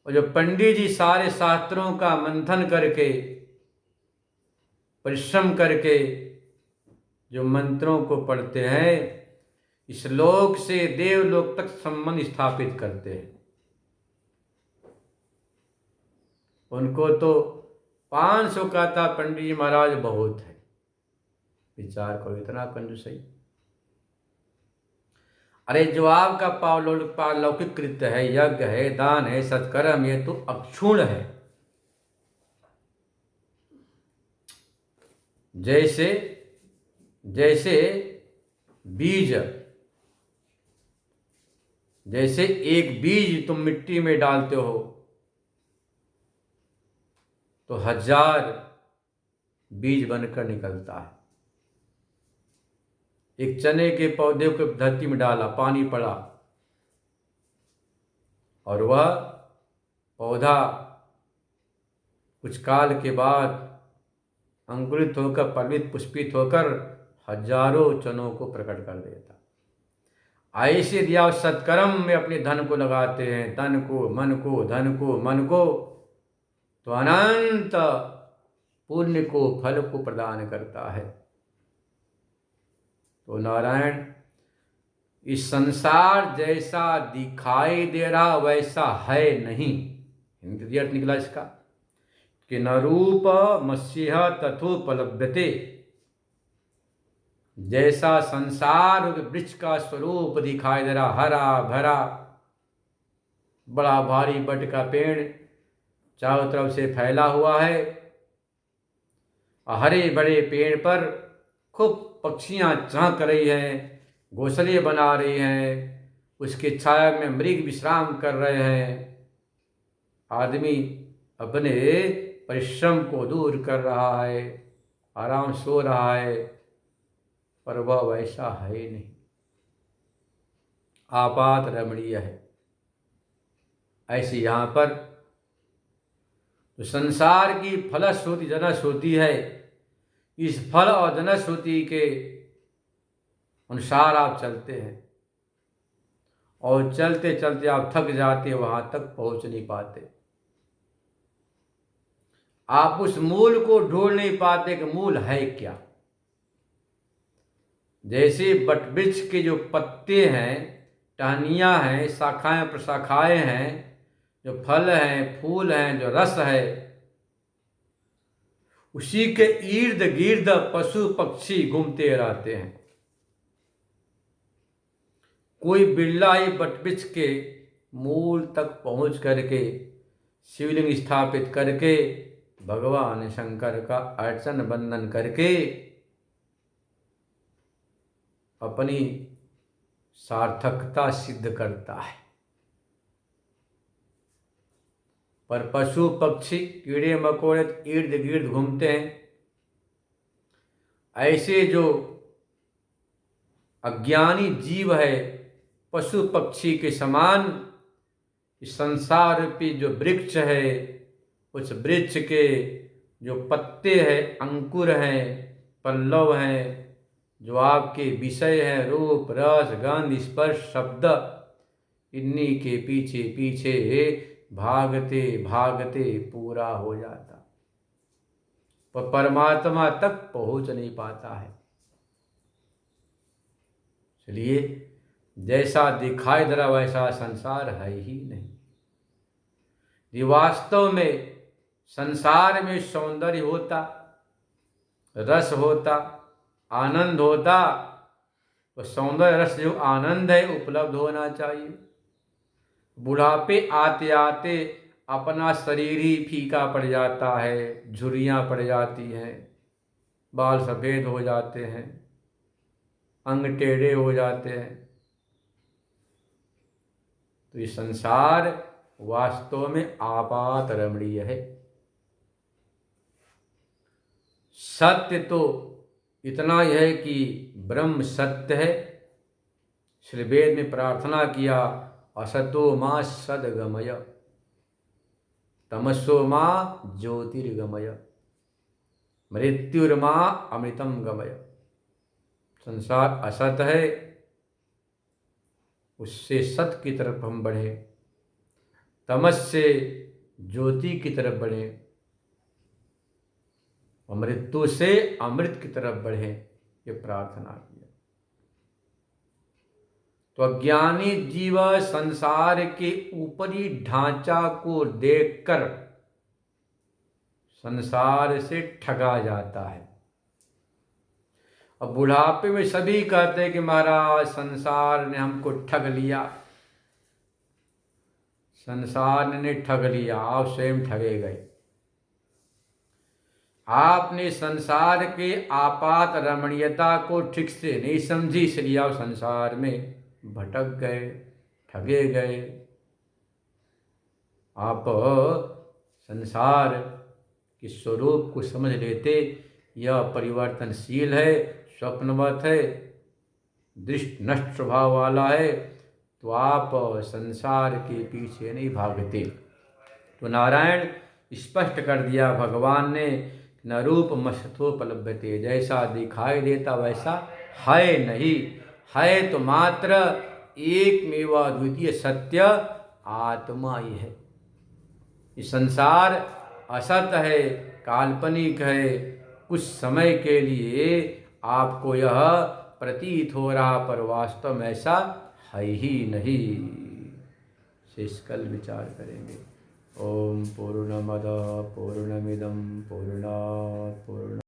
और जो पंडित जी सारे शास्त्रों का मंथन करके, परिश्रम करके जो मंत्रों को पढ़ते हैं, इस लोक से देवलोक तक संबंध स्थापित करते हैं, उनको तो 500 का था पंडित जी महाराज बहुत है। विचार करो, इतना कंजूस है। अरे जो आपका पारलौकिक कृत्य है, यज्ञ है, दान है, सत्कर्म, ये तो अक्षुण है। जैसे जैसे बीज, जैसे एक बीज तुम मिट्टी में डालते हो तो 1000 बीज बनकर निकलता है। एक चने के पौधे को धरती में डाला, पानी पड़ा, और वह पौधा कुछ काल के बाद अंकुरित होकर, पल्वित पुष्पित होकर हजारों चनों को प्रकट कर देता। ऐसे यदि आप सत्कर्म में अपने धन को लगाते हैं, तन को, मन को, धन को, मन को, तो अनंत पुण्य को, फल को प्रदान करता है। तो नारायण, इस संसार जैसा दिखाई दे रहा वैसा है नहीं। हिंदी अर्थ निकला इसका कि न रूप मस्यः तथोपलभ्यते, जैसा संसार वृक्ष का स्वरूप दिखाई दे रहा, हरा भरा बड़ा भारी बट का पेड़ चारों तरफ से फैला हुआ है, हरे बड़े पेड़ पर खूब पक्षियां चहक रही हैं, घोंसले बना रही हैं, उसकी छाया में मृग विश्राम कर रहे हैं। आदमी अपने परिश्रम को दूर कर रहा है, आराम सो रहा है, पर वह वैसा है ही नहीं, आपात रमणीय है। ऐसे यहाँ पर तो संसार की फलश्रुति जनश्रुति है, इस फल और जनश्रुति के अनुसार आप चलते हैं और चलते चलते आप थक जाते, वहां तक पहुंच नहीं पाते। आप उस मूल को ढूंढ नहीं पाते कि मूल है क्या। जैसे बटवृक्ष के जो पत्ते हैं, टहनियाँ हैं, शाखाएं प्रशाखाएं हैं, जो फल हैं, फूल हैं, जो रस है, उसी के इर्द गिर्द पशु पक्षी घूमते रहते हैं। कोई बिरला ही बटवृक्ष के मूल तक पहुंच करके शिवलिंग स्थापित करके भगवान शंकर का अर्चन बंदन करके अपनी सार्थकता सिद्ध करता है। पर पशु पक्षी कीड़े मकोड़े इर्द गिर्द घूमते हैं। ऐसे जो अज्ञानी जीव है, पशु पक्षी के समान इस संसार रूपी जो वृक्ष है, उस वृक्ष के जो पत्ते हैं, अंकुर हैं, पल्लव हैं, जो आपके विषय हैं, रूप रस गंध स्पर्श शब्द, इन्हीं के पीछे पीछे भागते भागते पूरा हो जाता, पर परमात्मा तक पहुंच नहीं पाता है। इसलिए जैसा दिखाई दे रहा वैसा संसार है ही नहीं। ये वास्तव में संसार में सौंदर्य होता, रस होता, आनंद होता, तो सौंदर्य रस जो आनंद है उपलब्ध होना चाहिए। बुढ़ापे आते आते अपना शरीर ही फीका पड़ जाता है, झुर्रियाँ पड़ जाती हैं, बाल सफ़ेद हो जाते हैं, अंग टेढ़े हो जाते हैं। तो ये संसार वास्तव में आपात रमणीय है। सत्य तो इतना ही है कि ब्रह्म सत्य है। श्री वेद में प्रार्थना किया, असतो मां सद्गमय, तमसो मां ज्योतिर्गमय, मृत्युर्मा अमृतम गमय। संसार असत है, उससे सत की तरफ हम बढ़े, तमस से ज्योति की तरफ बढ़े, और मृत्यु से अमृत की तरफ बढ़े, ये प्रार्थना किया। तो अज्ञानी जीव संसार के ऊपरी ढांचा को देखकर संसार से ठगा जाता है। अब बुढ़ापे में सभी कहते हैं कि महाराज संसार ने हमको ठग लिया, संसार ने ठग लिया। आप स्वयं ठगे गए। आपने संसार के आपात रमणीयता को ठीक से नहीं समझी, इसलिए आप संसार में भटक गए, ठगे गए। आप संसार के स्वरूप को समझ लेते, यह परिवर्तनशील है, स्वप्नवत है, दृष्ट नष्ट स्वभाव वाला है, तो आप संसार के पीछे नहीं भागते। तो नारायण स्पष्ट कर दिया भगवान ने, न रूप मस्तोपलभ्यते, जैसा दिखाई देता वैसा है नहीं, है तो मात्र एकमेव द्वितीय सत्य आत्मा ही है। ये संसार असत है, काल्पनिक है, कुछ समय के लिए आपको यह प्रतीत हो रहा, पर वास्तव में ऐसा है ही नहीं। शेष कल विचार करेंगे। ओम पूर्णमदः पूर्णमिदं पूर्णात् पूर्ण